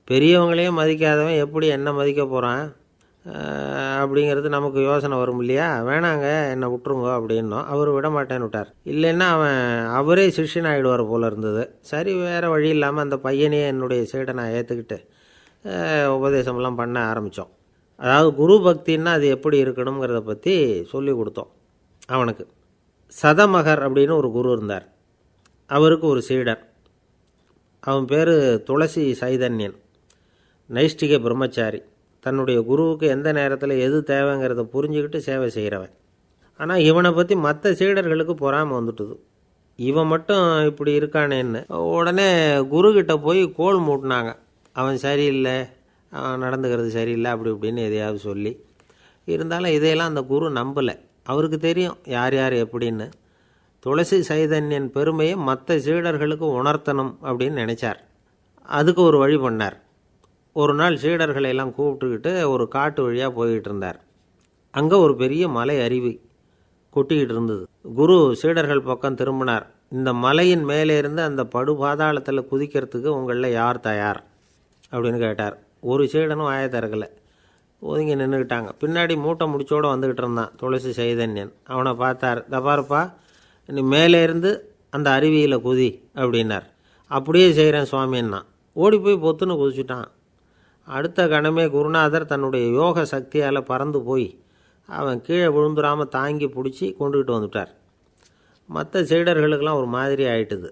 பெரியவங்களையும் மதிக்காதவன் எப்படி என்ன மதிக்க போகிறான்? அப்படிங்கிறது நமக்கு யோசனை வரும் இல்லையா? வேணாங்க, என்னை விட்டுருங்க அப்படின்னோம். அவர் விட மாட்டேன்னு விட்டார். இல்லைன்னா அவரே சிஷ்யன் ஆகிடுவார் போல இருந்தது. சரி, வேறு வழி இல்லாமல் அந்த பையனையே என்னுடைய சீடை நான் ஏற்றுக்கிட்டு உபதேசமெல்லாம் பண்ண ஆரம்பித்தோம். அதாவது குரு பக்தின்னா அது எப்படி இருக்கணுங்கிறத பற்றி சொல்லி கொடுத்தோம் அவனுக்கு. சதமகர் அப்படின்னு ஒரு குரு இருந்தார். அவருக்கு ஒரு சீடன். அவன் பேர் துளசி சைதன்யன். நைஷ்டிக பிரம்மச்சாரி. தன்னுடைய குருவுக்கு எந்த நேரத்தில் எது தேவைங்கிறத புரிஞ்சுக்கிட்டு சேவை செய்கிறவன். ஆனால் இவனை பற்றி மற்ற சீடர்களுக்கு பொறாமை வந்துட்டுது. இவன் மட்டும் இப்படி இருக்கானேன்னு உடனே குருக்கிட்ட போய் கோல் மூட்டினாங்க. அவன் சரியில்லை, அவன் நடந்துக்கிறது சரியில்லை, அப்படி இப்படின்னு எதையாவது சொல்லி. இருந்தாலும் இதையெல்லாம் அந்த குரு நம்பலை. அவருக்கு தெரியும் யார் யார் எப்படின்னு. துளசி சைதன்யன் பெருமையை மற்ற சீடர்களுக்கு உணர்த்தணும் அப்படின்னு நினச்சார். அதுக்கு ஒரு வழி பண்ணார். ஒரு நாள் சீடர்களை எல்லாம் கூப்பிட்டுக்கிட்டு ஒரு காட்டு வழியாக போய்கிட்டு இருந்தார். அங்கே ஒரு பெரிய மலை அருவி கொட்டிக்கிட்டு இருந்தது. குரு சீடர்கள் பக்கம் திரும்பினார். இந்த மலையின் மேலே இருந்து அந்த படுபாதாளத்தில் குதிக்கிறதுக்கு உங்களில் யார் தயார் அப்படின்னு கேட்டார். ஒரு சீடனும் வாயை திறக்கலை, ஒதுங்கி நின்றுக்கிட்டாங்க. பின்னாடி மூட்டை முடிச்சோடு வந்துக்கிட்டு இருந்தான் துளசி சைதன்யன். அவனை பார்த்தார். தப்பாருப்பா, நீ மேலே இருந்து அந்த அருவியில் குதி அப்படின்னார். அப்படியே செய்கிறேன் சுவாமின்னா ஓடி போய் பொத்துன்னு குதிச்சுட்டான். அடுத்த கணமே குருநாதர் தன்னுடைய யோக சக்தியால் பறந்து போய் அவன் கீழே விழுந்துடாமல் தாங்கி பிடிச்சி கொண்டுக்கிட்டு வந்துட்டார். மற்ற சீடர்களுக்கெல்லாம் ஒரு மாதிரி ஆயிட்டுது.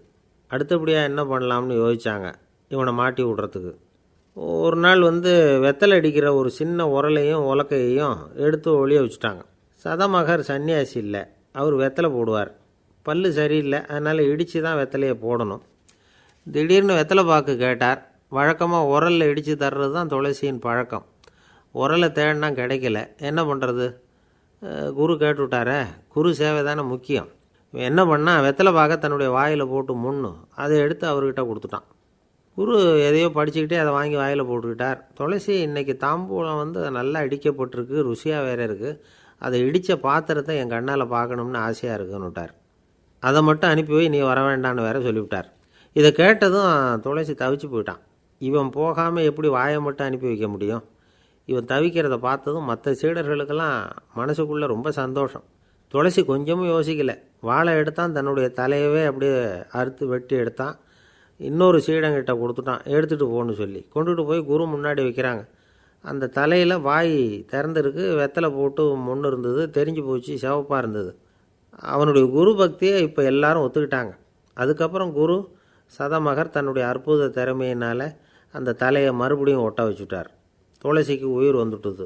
அடுத்தபடியாக என்ன பண்ணலாம்னு யோசித்தாங்க இவனை மாட்டி விடுறதுக்கு. ஒரு நாள் வெத்தலை அடிக்கிற ஒரு சின்ன உரலையும் உலக்கையையும் எடுத்து ஒளிய வச்சுட்டாங்க. சதமகர் சன்னியாசி இல்லை, அவர் வெத்தலை போடுவார். பல்லு சரியில்லை, அதனால் இடித்து தான் வெத்தலையை போடணும். திடீர்னு வெத்தலை பாக்கு கேட்டார். வழக்கமாக உரலில் இடித்து தர்றது தான் துளசியின் பழக்கம். உரலை தேடினா கிடைக்கல, என்ன பண்ணுறது? குரு கேட்டுவிட்டாரே, குரு சேவை தானே முக்கியம். என்ன பண்ணால் வெத்தலை பாக்க தன்னுடைய வாயில் போட்டு முன்னு அதை எடுத்து அவர்கிட்ட கொடுத்துட்டான். குரு எதையோ படிச்சுக்கிட்டே அதை வாங்கி வாயில் போட்டுக்கிட்டார். துளசி இன்றைக்கி தாம்பூலம் நல்லா இடிக்கப்பட்டிருக்கு, ருசியாக வேறு இருக்குது, அதை இடித்த பாத்திரத்தை என் கண்ணால் பார்க்கணும்னு ஆசையாக இருக்குன்னு விட்டார். அதை மட்டும் அனுப்பி போய் நீ வர வேண்டான்னு வேற சொல்லிவிட்டார். இதை கேட்டதும் துளசி தவிச்சு போயிட்டான். இவன் போகாமல் எப்படி வாயை மட்டும் அனுப்பி வைக்க முடியும்? இவன் தவிக்கிறத பார்த்ததும் மற்ற சீடர்களுக்கெல்லாம் மனசுக்குள்ளே ரொம்ப சந்தோஷம். துளசி கொஞ்சமும் யோசிக்கலை. வாழை எடுத்தான், தன்னுடைய தலையவே அப்படியே அறுத்து வெட்டி எடுத்தான். இன்னொரு சீடங்கிட்ட கொடுத்துட்டான், எடுத்துகிட்டு போன்னு சொல்லி. கொண்டுகிட்டு போய் குரு முன்னாடி வைக்கிறாங்க. அந்த தலையில் வாய் திறந்துருக்கு, வெத்தலை போட்டு முன்னு இருந்தது, தெரிஞ்சு போச்சு, சிவப்பாக இருந்தது. அவனுடைய குரு பக்தியை இப்போ எல்லாரும் ஒத்துக்கிட்டாங்க. அதுக்கப்புறம் குரு சதமகர் தன்னுடைய அற்புத திறமையினால் அந்த தலையை மறுபடியும் ஒட்ட வச்சுட்டார். துளசிக்கு உயிர் வந்துட்டுது.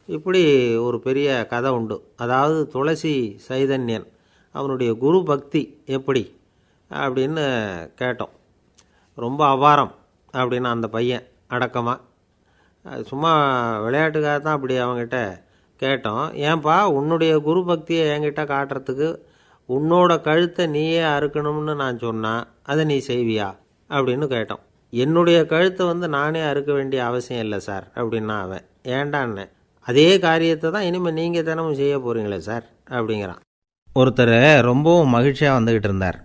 இப்படி ஒரு பெரிய கதை உண்டு. அதாவது துளசி சைதன்யன் அவனுடைய குரு பக்தி எப்படி அப்படின்னு கேட்டோம். ரொம்ப அபாரம் அப்படின்னு அந்த பையன் அடக்கமாக, சும்மா விளையாட்டுக்காக தான் அப்படி அவங்ககிட்ட கேட்டோம். ஏன்பா உன்னுடைய குரு பக்தியை என்கிட்ட காட்டுறதுக்கு உன்னோட கழுத்தை நீயே அறுக்கணும்னு நான் சொன்னால் அதை நீ செய்வியா அப்படின்னு கேட்டோம். என்னுடைய கழுத்தை நானே அறுக்க வேண்டிய அவசியம் இல்லை சார் அப்படின்னா அவன். ஏண்டான்னு, அதே காரியத்தை தான் இனிமேல் நீங்கள் தினமும் செய்ய போகிறீங்களே சார் அப்படிங்கிறான். ஒருத்தர் ரொம்பவும் மகிழ்ச்சியாக வந்துக்கிட்டு இருந்தார்.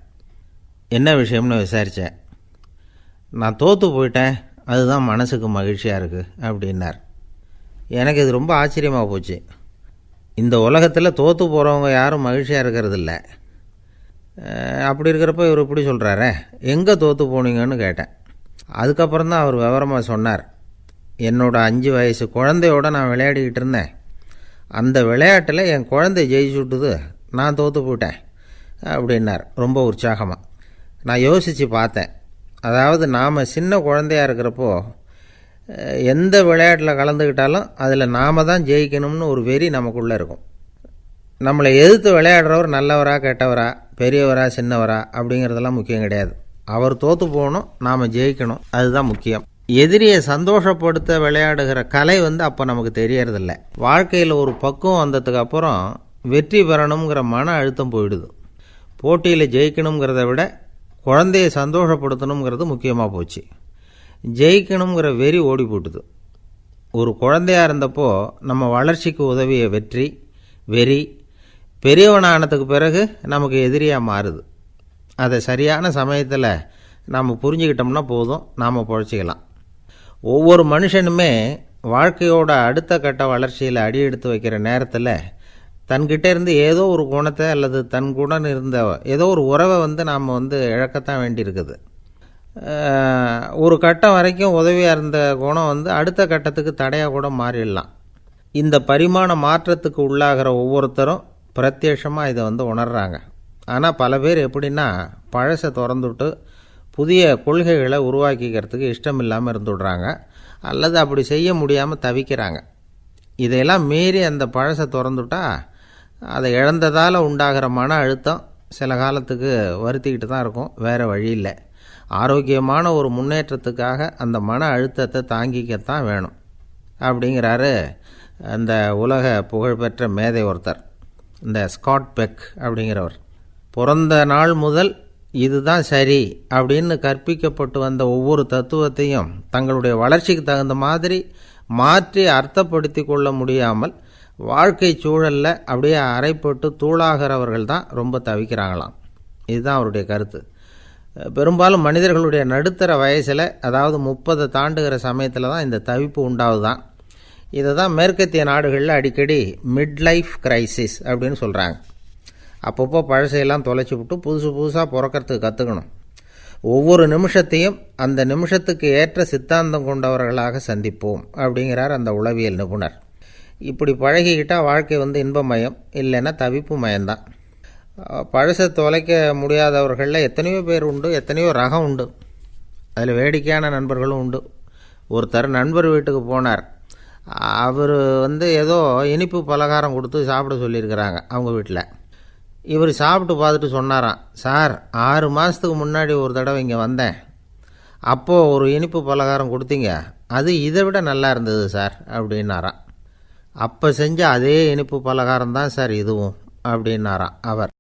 என்ன விஷயம்னு விசாரித்தேன். நான் தோற்று போயிட்டேன், அதுதான் மனசுக்கு மகிழ்ச்சியாக இருக்குது அப்படின்னார். எனக்கு இது ரொம்ப ஆச்சரியமாக போச்சு. இந்த உலகத்தில் தோற்று போகிறவங்க யாரும் மகிழ்ச்சியாக இருக்கிறதில்ல. அப்படி இருக்கிறப்ப இவர் இப்படி சொல்கிறாரே, எங்கே தோற்று போனீங்கன்னு கேட்டேன். அதுக்கப்புறம் தான் அவர் விவரமாக சொன்னார். என்னோட 5 வயசு குழந்தையோடு நான் விளையாடிக்கிட்டு இருந்தேன். அந்த விளையாட்டில் என் குழந்தை ஜெயிச்சுட்டுது, நான் தோற்று போயிட்டேன் அப்படின்னார் ரொம்ப உற்சாகமாக. நான் யோசித்து பார்த்தேன். அதாவது நாம் சின்ன குழந்தையாக இருக்கிறப்போ எந்த விளையாட்டில் கலந்துக்கிட்டாலும் அதில் நாம் தான் ஜெயிக்கணும்னு ஒரு வெறி நமக்குள்ளே இருக்கும். நம்மளை எதிர்த்து விளையாடுறவர் நல்லவரா கெட்டவரா, பெரியவரா சின்னவரா அப்படிங்கிறதெல்லாம் முக்கியம் கிடையாது. அவர் தோற்று போகணும், நாம் ஜெயிக்கணும், அதுதான் முக்கியம். எதிரியை சந்தோஷப்படுத்த விளையாடுகிற கலை அப்போ நமக்கு தெரியறதில்ல. வாழ்க்கையில் ஒரு பக்குவம் வந்ததுக்கு அப்புறம் வெற்றி பெறணுங்கிற மன அழுத்தம் போயிடுது. போட்டியில் ஜெயிக்கணுங்கிறத விட குழந்தையை சந்தோஷப்படுத்தணுங்கிறது முக்கியமாக போச்சு. ஜெயிக்கணுங்கிற வெறி ஓடி போட்டுது. ஒரு குழந்தையாக இருந்தப்போ நம்ம வளர்ச்சிக்கு உதவிய வெறி பெரியவனானதுக்கு பிறகு நமக்கு எதிரியாக மாறுது. அதை சரியான சமயத்தில் நாம் புரிஞ்சுக்கிட்டோம்னா போதும், நாம் பொழைச்சிக்கலாம். ஒவ்வொரு மனுஷனுமே வாழ்க்கையோட அடுத்த கட்ட வளர்ச்சியில் அடி எடுத்து வைக்கிற நேரத்தில் தன்கிட்ட இருந்து ஏதோ ஒரு குணத்தை அல்லது தன் குணம் இருந்த ஏதோ ஒரு உறவை நாம் இழக்கத்தான் வேண்டியிருக்குது. ஒரு கட்டம் வரைக்கும் உதவியாக இருந்த குணம் அடுத்த கட்டத்துக்கு தடையாக கூட மாறிடலாம். இந்த பரிமாண மாற்றத்துக்கு உள்ளாகிற ஒவ்வொருத்தரும் பிரத்யட்சமாக இதை உணர்கிறாங்க. ஆனால் பல பேர் எப்படின்னா பழசை திறந்துவிட்டு புதிய கொள்கைகளை உருவாக்கிக்கிறதுக்கு இஷ்டம் இல்லாமல் இருந்துவிடுறாங்க, அல்லது அப்படி செய்ய முடியாமல் தவிக்கிறாங்க. இதையெல்லாம் மீறி அந்த பழசை திறந்துவிட்டா அதை இழந்ததால் உண்டாகிற மன அழுத்தம் சில காலத்துக்கு வருத்திக்கிட்டு தான் இருக்கும், வேறு வழி இல்லை. ஆரோக்கியமான ஒரு முன்னேற்றத்துக்காக அந்த மன அழுத்தத்தை தாங்கிக்கத்தான் வேணும் அப்படிங்கிறாரு அந்த உலக புகழ்பெற்ற மேதை ஒருத்தர், இந்த ஸ்காட் பெக் அப்படிங்கிறவர். பிறந்த நாள் முதல் இதுதான் சரி அப்படின்னு கற்பிக்கப்பட்டு வந்த ஒவ்வொரு தத்துவத்தையும் தங்களுடைய வளர்ச்சிக்கு தகுந்த மாதிரி மாற்றி அர்த்தப்படுத்தி கொள்ள முடியாமல் வாழ்க்கை சூழலில் அப்படியே அரைப்பட்டு தூளாகிறவர்கள் தான் ரொம்ப தவிக்கிறாங்களாம். இதுதான் அவருடைய கருத்து. பெரும்பாலும் மனிதர்களுடைய நடுத்தர வயசில், அதாவது 30 தாண்டுகிற சமயத்தில் தான் இந்த தவிப்பு உண்டாகுதான். இதை தான் மேற்கத்திய நாடுகளில் அடிக்கடி மிட் லைஃப் கிரைசிஸ் அப்படின்னு சொல்கிறாங்க. அப்பப்போ பழசையெல்லாம் தொலைச்சி விட்டு புதுசாக பிறக்கிறதுக்கு கற்றுக்கணும். ஒவ்வொரு நிமிஷத்தையும் அந்த நிமிஷத்துக்கு ஏற்ற சித்தாந்தம் கொண்டவர்களாக சந்திப்போம் அப்படிங்கிறார் அந்த உளவியல் நிபுணர். இப்படி பழகிக்கிட்டால் வாழ்க்கை இன்பமயம், இல்லைன்னா தவிப்பு மயம்தான். பழசை தொலைக்க முடியாதவர்களில் எத்தனையோ பேர் உண்டு, எத்தனையோ ரகம் உண்டு. அதில் வேடிக்கையான நண்பர்களும் உண்டு. ஒருத்தர் நண்பர் வீட்டுக்கு போனார். அவர் ஏதோ இனிப்பு பலகாரம் கொடுத்து சாப்பிட சொல்லியிருக்கிறாங்க அவங்க வீட்டில். இவர் சாப்பிட்டு பார்த்துட்டு சொன்னாராம், சார் 6 மாதத்துக்கு முன்னாடி ஒரு தடவை இங்கே வந்தேன், அப்போது ஒரு இனிப்பு பலகாரம் கொடுத்தீங்க, அது இதை விட நல்லா இருந்தது சார் அப்படின்னாராம். அப்போ செஞ்ச அதே இனிப்பு பலகாரம் தான் சார் இதுவும் அப்படின்னாராம் அவர்.